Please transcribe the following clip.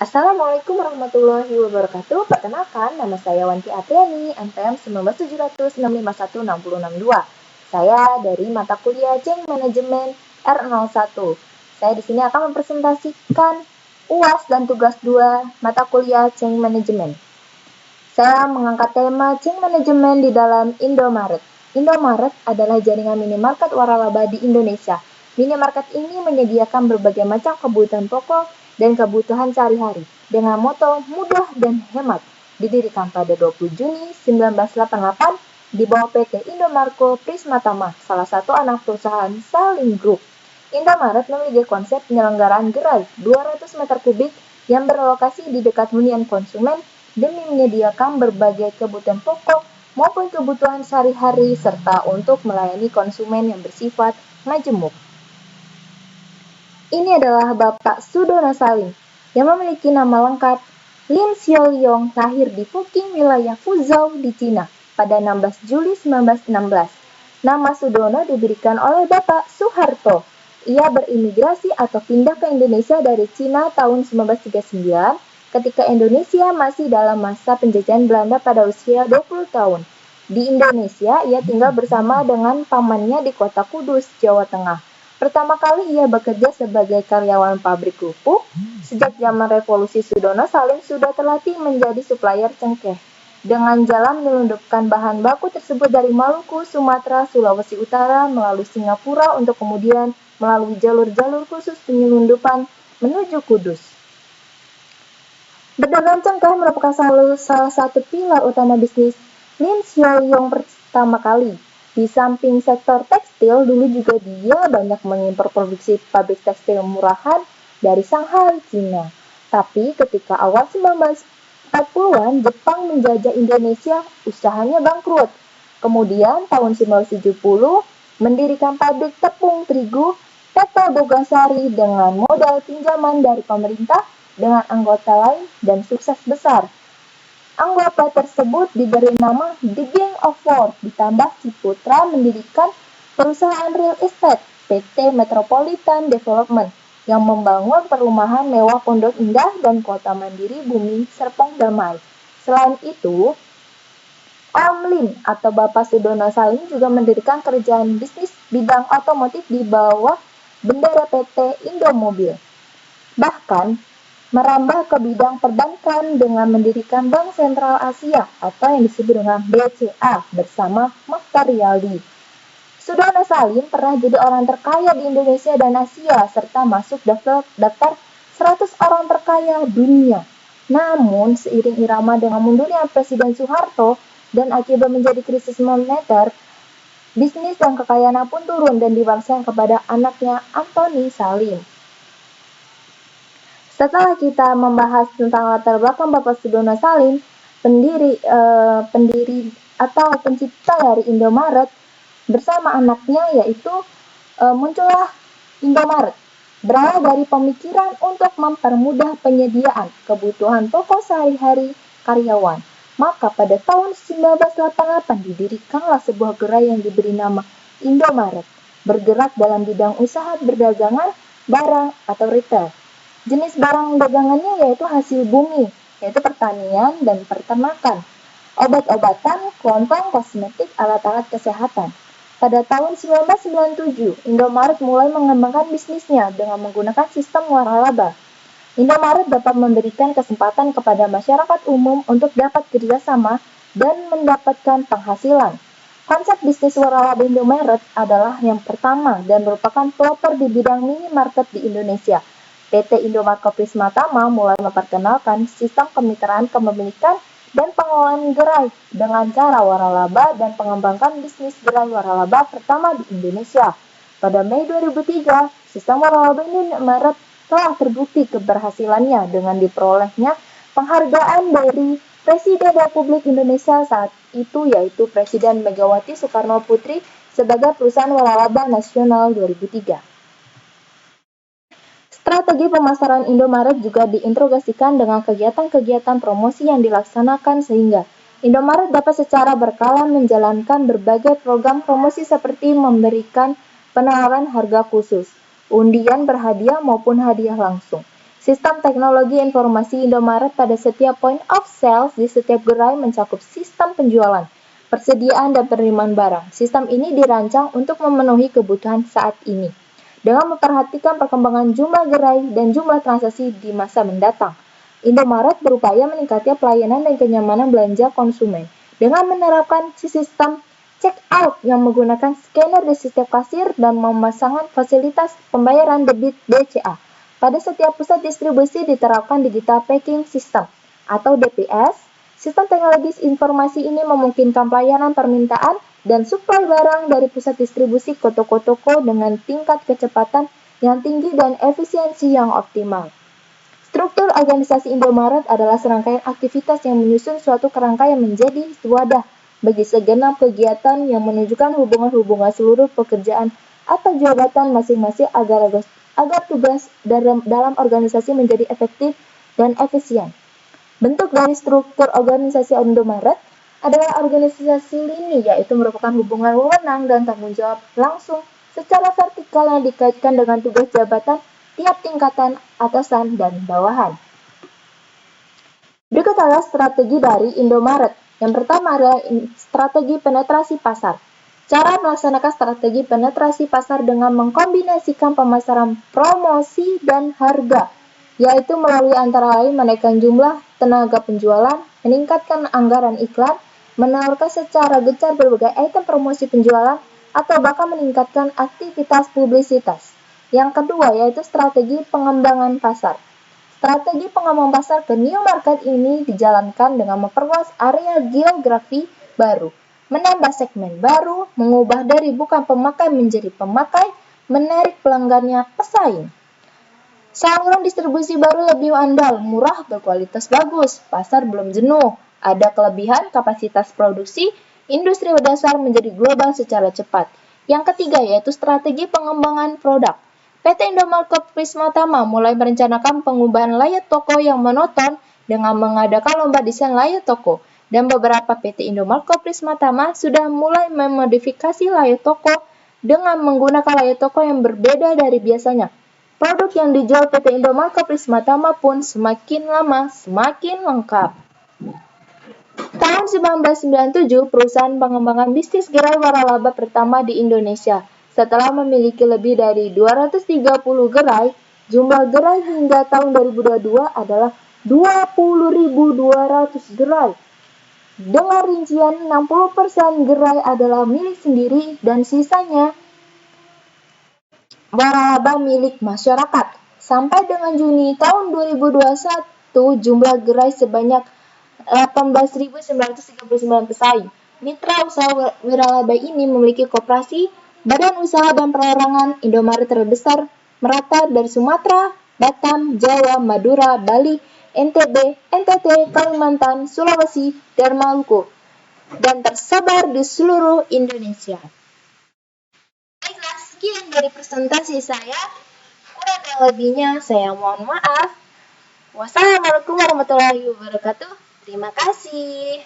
Assalamualaikum warahmatullahi wabarakatuh. Perkenalkan, nama saya Wanti Apriani, NPM 1970651662. Saya dari mata kuliah Ceng Manajemen R01. Saya di sini akan mempresentasikan UAS dan tugas 2 mata kuliah Ceng Manajemen. Saya mengangkat tema Ceng Manajemen di dalam Indomaret. Indomaret adalah jaringan minimarket waralaba di Indonesia. Minimarket ini menyediakan berbagai macam kebutuhan pokok dan kebutuhan sehari-hari dengan moto mudah dan hemat. Didirikan pada 20 Juni 1988 di bawah PT Indomarko Prismatama, salah satu anak perusahaan Salim Group. Indomaret memiliki konsep penyelenggaraan gerai 200 meter kubik yang berlokasi di dekat hunian konsumen demi menyediakan berbagai kebutuhan pokok maupun kebutuhan sehari-hari serta untuk melayani konsumen yang bersifat majemuk. Ini adalah Bapak Sudono Salim yang memiliki nama lengkap Lin Xiaoliong, lahir di Fuqing, wilayah Fuzhou di Cina pada 16 Juli 1916. Nama Sudono diberikan oleh Bapak Soeharto. Ia berimigrasi atau pindah ke Indonesia dari Cina tahun 1939 ketika Indonesia masih dalam masa penjajahan Belanda pada usia 20 tahun. Di Indonesia, ia tinggal bersama dengan pamannya di kota Kudus, Jawa Tengah. Pertama kali ia bekerja sebagai karyawan pabrik kerupuk. Sejak zaman revolusi, Sudono Salim sudah terlatih menjadi supplier cengkeh. Dengan jalan menyelundupkan bahan baku tersebut dari Maluku, Sumatera, Sulawesi Utara, melalui Singapura untuk kemudian melalui jalur-jalur khusus penyelundupan menuju Kudus. Berdagang cengkeh merupakan salah satu pilar utama bisnis Lin Xiaoliong pertama kali. Di samping sektor tekstil, dulu juga dia banyak mengimpor produksi pabrik tekstil murahan dari Shanghai, Cina. Tapi ketika awal 1940-an Jepang menjajah Indonesia, usahanya bangkrut. Kemudian tahun 1970 mendirikan pabrik tepung terigu PT Bogasari dengan modal pinjaman dari pemerintah dengan anggota lain dan sukses besar. Anggota tersebut diberi nama The Gang of Four, ditambah Ciputra mendirikan perusahaan real estate PT Metropolitan Development yang membangun perumahan mewah Pondok Indah dan Kota Mandiri Bumi Serpong Damai. Selain itu, Om Lin atau Bapak Sudono Salim juga mendirikan kerjaan bisnis bidang otomotif di bawah bendera PT Indomobil. Bahkan, merambah ke bidang perbankan dengan mendirikan Bank Sentral Asia atau yang disebut dengan BCA bersama Mokhtar Riyadi. Sudono Salim pernah jadi orang terkaya di Indonesia dan Asia serta masuk daftar 100 orang terkaya dunia. Namun, seiring irama dengan mundurnya Presiden Soeharto dan akibat menjadi krisis moneter, bisnis dan kekayaannya pun turun dan diwariskan kepada anaknya Antoni Salim. Setelah kita membahas tentang latar belakang Bapak Sudono Salim, pendiri atau pencipta dari Indomaret, bersama anaknya yaitu muncullah Indomaret. Berawal dari pemikiran untuk mempermudah penyediaan kebutuhan pokok sehari-hari karyawan. Maka pada tahun 1988 didirikanlah sebuah gerai yang diberi nama Indomaret, bergerak dalam bidang usaha perdagangan barang atau retail. Jenis barang dagangannya yaitu hasil bumi, yaitu pertanian dan peternakan, obat-obatan, kelontong, kosmetik, alat-alat kesehatan. Pada tahun 1997, Indomaret mulai mengembangkan bisnisnya dengan menggunakan sistem waralaba. Indomaret dapat memberikan kesempatan kepada masyarakat umum untuk dapat kerjasama dan mendapatkan penghasilan. Konsep bisnis waralaba Indomaret adalah yang pertama dan merupakan pelopor di bidang minimarket di Indonesia. PT Indomarko Prismatama mulai memperkenalkan sistem kemitraan kepemilikan dan pengelolaan gerai dengan cara waralaba dan mengembangkan bisnis gerai waralaba pertama di Indonesia. Pada Mei 2003, sistem waralaba Indomaret telah terbukti keberhasilannya dengan diperolehnya penghargaan dari Presiden Republik Indonesia saat itu yaitu Presiden Megawati Soekarno Putri sebagai perusahaan waralaba nasional 2003. Strategi pemasaran Indomaret juga diintegrasikan dengan kegiatan-kegiatan promosi yang dilaksanakan sehingga Indomaret dapat secara berkala menjalankan berbagai program promosi seperti memberikan penawaran harga khusus, undian berhadiah maupun hadiah langsung. Sistem teknologi informasi Indomaret pada setiap point of sales di setiap gerai mencakup sistem penjualan, persediaan dan penerimaan barang. Sistem ini dirancang untuk memenuhi kebutuhan saat ini, dengan memperhatikan perkembangan jumlah gerai dan jumlah transaksi di masa mendatang. Indomaret berupaya meningkatkan pelayanan dan kenyamanan belanja konsumen dengan menerapkan sistem check-out yang menggunakan scanner di setiap kasir dan memasangkan fasilitas pembayaran debit BCA. Pada setiap pusat distribusi diterapkan digital packing system atau DPS. Sistem teknologi informasi ini memungkinkan pelayanan permintaan dan suplai barang dari pusat distribusi ke toko-toko dengan tingkat kecepatan yang tinggi dan efisiensi yang optimal. Struktur organisasi Indomaret adalah serangkaian aktivitas yang menyusun suatu kerangka yang menjadi wadah bagi segenap kegiatan yang menunjukkan hubungan-hubungan seluruh pekerjaan atau jabatan masing-masing agar tugas dalam organisasi menjadi efektif dan efisien. Bentuk dari struktur organisasi Indomaret adalah organisasi lini, yaitu merupakan hubungan wewenang dan tanggung jawab langsung secara vertikal yang dikaitkan dengan tugas jabatan tiap tingkatan atasan dan bawahan. Berikut adalah strategi dari Indomaret. Yang pertama adalah strategi penetrasi pasar. Cara melaksanakan strategi penetrasi pasar dengan mengkombinasikan pemasaran promosi dan harga, yaitu melalui antara lain menaikkan jumlah tenaga penjualan, meningkatkan anggaran iklan, menawarkan secara gencar berbagai item promosi penjualan, atau bahkan meningkatkan aktivitas publisitas. Yang kedua yaitu strategi pengembangan pasar. Strategi pengembangan pasar ke new market ini dijalankan dengan memperluas area geografi baru, menambah segmen baru, mengubah dari bukan pemakai menjadi pemakai, menarik pelanggannya pesaing. Saluran distribusi baru lebih andal, murah, berkualitas bagus, pasar belum jenuh, ada kelebihan kapasitas produksi, industri dasar menjadi global secara cepat. Yang ketiga yaitu strategi pengembangan produk. PT Indomaret Corp Prisma Tama mulai merencanakan pengubahan layout toko yang monoton dengan mengadakan lomba desain layout toko. Dan beberapa PT Indomaret Corp Prisma Tama sudah mulai memodifikasi layout toko dengan menggunakan layout toko yang berbeda dari biasanya. Produk yang dijual PT Indomaret Corp Prisma Tama pun semakin lama semakin lengkap. Tahun 1997, perusahaan pengembangan bisnis gerai waralaba pertama di Indonesia. Setelah memiliki lebih dari 230 gerai, jumlah gerai hingga tahun 2022 adalah 20.200 gerai. Dengan rincian 60% gerai adalah milik sendiri dan sisanya waralaba milik masyarakat. Sampai dengan Juni tahun 2021, jumlah gerai sebanyak 18.939 pesaing. Mitra usaha waralaba ini memiliki koperasi, badan usaha dan perorangan Indomaret terbesar merata dari Sumatera, Batam, Jawa, Madura, Bali, NTB, NTT, Kalimantan, Sulawesi, dan Maluku, dan tersebar di seluruh Indonesia. Baiklah, sekian dari presentasi saya. Kurang dan lebihnya saya mohon maaf. Wassalamualaikum warahmatullahi wabarakatuh. Terima kasih.